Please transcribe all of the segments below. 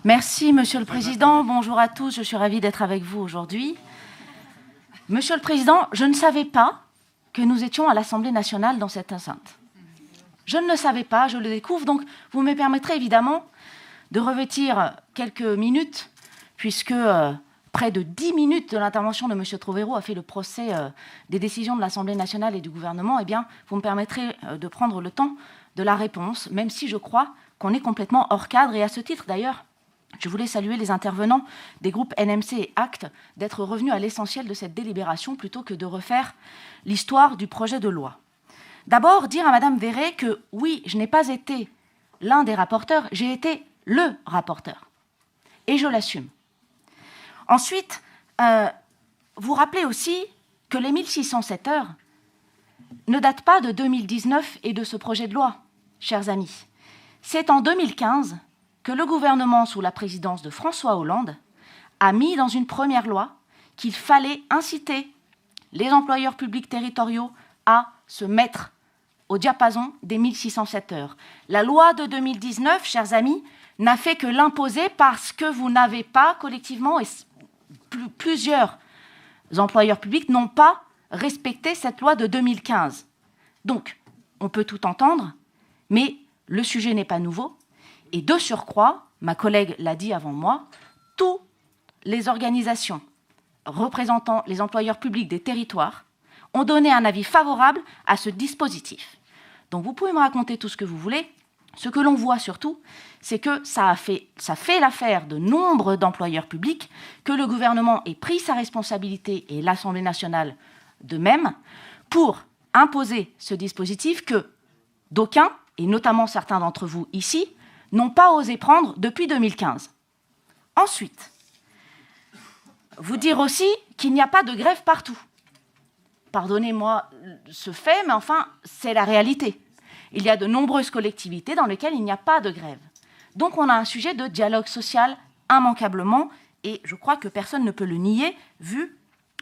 Merci, Monsieur le Président. Bonjour à tous, je suis ravie d'être avec vous aujourd'hui. Monsieur le Président, je ne savais pas que nous étions à l'Assemblée nationale dans cette enceinte. Je ne le savais pas, je le découvre, donc vous me permettrez évidemment de revêtir quelques minutes, puisque près de 10 minutes de l'intervention de M. Trovero a fait le procès des décisions de l'Assemblée nationale et du gouvernement. Eh bien, vous me permettrez de prendre le temps de la réponse, même si je crois qu'on est complètement hors cadre. Et à ce titre, d'ailleurs, je voulais saluer les intervenants des groupes NMC et ACT d'être revenus à l'essentiel de cette délibération plutôt que de refaire l'histoire du projet de loi. D'abord, dire à Mme Verret que oui, je n'ai pas été l'un des rapporteurs, j'ai été le rapporteur. Et je l'assume. Ensuite, vous rappelez aussi que les 1607 heures ne datent pas de 2019 et de ce projet de loi, chers amis. C'est en 2015 que le gouvernement, sous la présidence de François Hollande, a mis dans une première loi qu'il fallait inciter les employeurs publics territoriaux à se mettre au diapason des 1607 heures. La loi de 2019, chers amis, n'a fait que l'imposer parce que vous n'avez pas collectivement, et plusieurs employeurs publics n'ont pas respecté cette loi de 2015. Donc, on peut tout entendre, mais le sujet n'est pas nouveau. Et de surcroît, ma collègue l'a dit avant moi, toutes les organisations représentant les employeurs publics des territoires ont donné un avis favorable à ce dispositif. Donc vous pouvez me raconter tout ce que vous voulez. Ce que l'on voit surtout, c'est que ça fait l'affaire de nombre d'employeurs publics, que le gouvernement ait pris sa responsabilité et l'Assemblée nationale de même pour imposer ce dispositif que d'aucuns, et notamment certains d'entre vous ici, n'ont pas osé prendre depuis 2015. Ensuite, vous dire aussi qu'il n'y a pas de grève partout. Pardonnez-moi ce fait, mais enfin, c'est la réalité. Il y a de nombreuses collectivités dans lesquelles il n'y a pas de grève. Donc on a un sujet de dialogue social immanquablement, et je crois que personne ne peut le nier, vu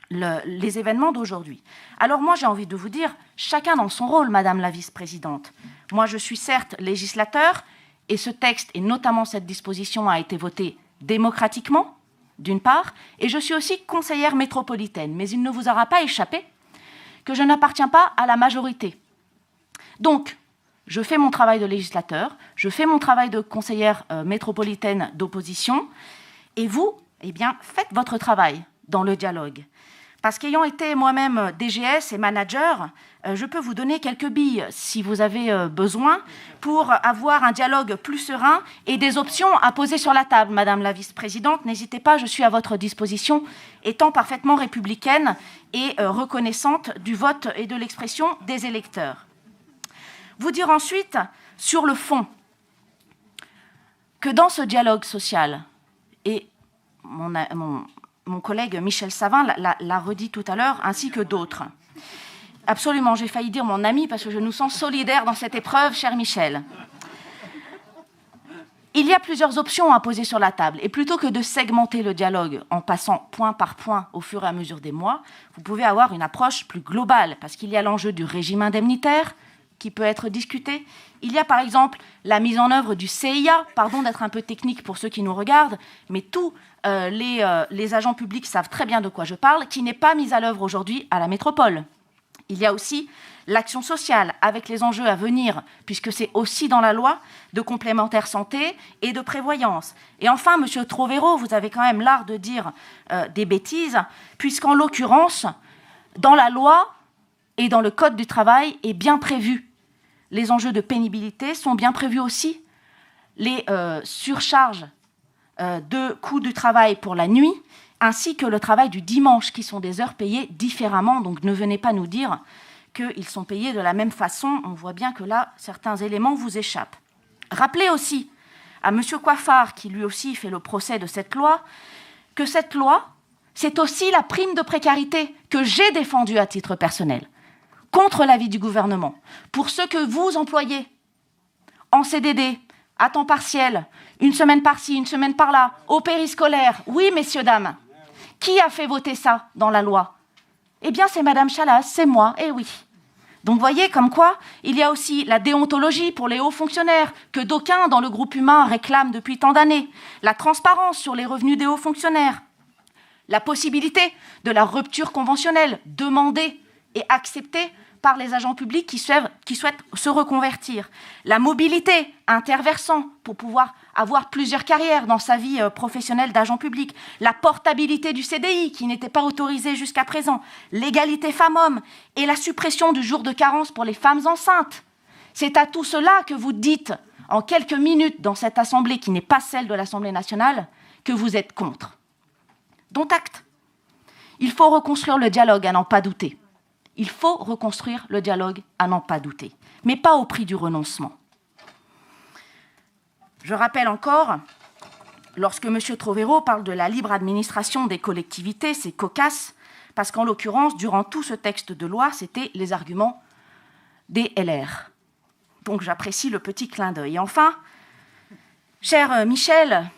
les événements d'aujourd'hui. Alors moi, j'ai envie de vous dire, chacun dans son rôle, Madame la vice-présidente. Moi, je suis certes législateur, et ce texte, et notamment cette disposition, a été voté démocratiquement, d'une part, et je suis aussi conseillère métropolitaine. Mais il ne vous aura pas échappé que je n'appartiens pas à la majorité. Donc, je fais mon travail de législateur, je fais mon travail de conseillère métropolitaine d'opposition, et vous, eh bien, faites votre travail dans le dialogue. Parce qu'ayant été moi-même DGS et manager, je peux vous donner quelques billes, si vous avez besoin, pour avoir un dialogue plus serein et des options à poser sur la table. Madame la vice-présidente, n'hésitez pas, je suis à votre disposition, étant parfaitement républicaine et reconnaissante du vote et de l'expression des électeurs. Vous dire ensuite, sur le fond, que dans ce dialogue social, et mon collègue Michel Savin l'a redit tout à l'heure, ainsi que d'autres. Absolument, j'ai failli dire mon ami, parce que je nous sens solidaires dans cette épreuve, cher Michel. Il y a plusieurs options à poser sur la table, et plutôt que de segmenter le dialogue en passant point par point au fur et à mesure des mois, vous pouvez avoir une approche plus globale, parce qu'il y a l'enjeu du régime indemnitaire, qui peut être discuté. Il y a par exemple la mise en œuvre du CIA, pardon d'être un peu technique pour ceux qui nous regardent, mais tous les agents publics savent très bien de quoi je parle, qui n'est pas mise à l'œuvre aujourd'hui à la métropole. Il y a aussi l'action sociale avec les enjeux à venir, puisque c'est aussi dans la loi de complémentaire santé et de prévoyance. Et enfin, Monsieur Trovero, vous avez quand même l'art de dire des bêtises, puisqu'en l'occurrence, dans la loi et dans le Code du travail est bien prévu. Les enjeux de pénibilité sont bien prévus aussi. Les surcharges de coûts du travail pour la nuit, ainsi que le travail du dimanche, qui sont des heures payées différemment. Donc ne venez pas nous dire qu'ils sont payés de la même façon. On voit bien que là, certains éléments vous échappent. Rappelez aussi à M. Coiffard, qui lui aussi fait le procès de cette loi, que cette loi, c'est aussi la prime de précarité que j'ai défendue à titre personnel, contre l'avis du gouvernement, pour ceux que vous employez en CDD, à temps partiel, une semaine par-ci, une semaine par-là, au périscolaire. Oui, messieurs, dames. Qui a fait voter ça dans la loi? Eh bien, c'est Madame Chalas, c'est moi, eh oui. Donc vous voyez comme quoi il y a aussi la déontologie pour les hauts fonctionnaires que d'aucuns dans le groupe humain réclament depuis tant d'années, la transparence sur les revenus des hauts fonctionnaires, la possibilité de la rupture conventionnelle demandée et acceptée par les agents publics qui souhaitent se reconvertir, la mobilité interversant pour pouvoir avoir plusieurs carrières dans sa vie professionnelle d'agent public, la portabilité du CDI qui n'était pas autorisée jusqu'à présent, l'égalité femmes-hommes et la suppression du jour de carence pour les femmes enceintes. C'est à tout cela que vous dites en quelques minutes dans cette Assemblée qui n'est pas celle de l'Assemblée nationale que vous êtes contre. Dont acte. Il faut reconstruire le dialogue, à n'en pas douter. Il faut reconstruire le dialogue, à n'en pas douter, mais pas au prix du renoncement. Je rappelle encore, lorsque M. Trovero parle de la libre administration des collectivités, c'est cocasse, parce qu'en l'occurrence, durant tout ce texte de loi, c'était les arguments des LR. Donc j'apprécie le petit clin d'œil. Et enfin, cher Michel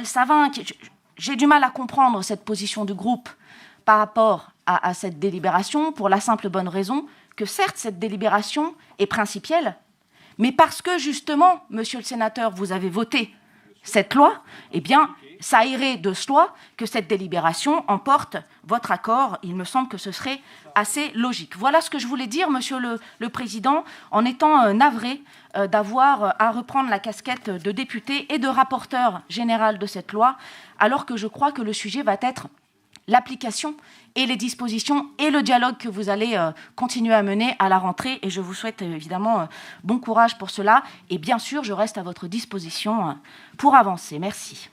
Savin, j'ai du mal à comprendre cette position du groupe par rapport à cette délibération, pour la simple bonne raison que certes, cette délibération est principielle, mais parce que justement, monsieur le sénateur, vous avez voté cette loi, eh bien, ça irait de soi que cette délibération emporte votre accord. Il me semble que ce serait assez logique. Voilà ce que je voulais dire, monsieur le Président, en étant navré d'avoir à reprendre la casquette de député et de rapporteur général de cette loi, alors que je crois que le sujet va être l'application et les dispositions et le dialogue que vous allez continuer à mener à la rentrée. Et je vous souhaite évidemment bon courage pour cela. Et bien sûr, je reste à votre disposition pour avancer. Merci.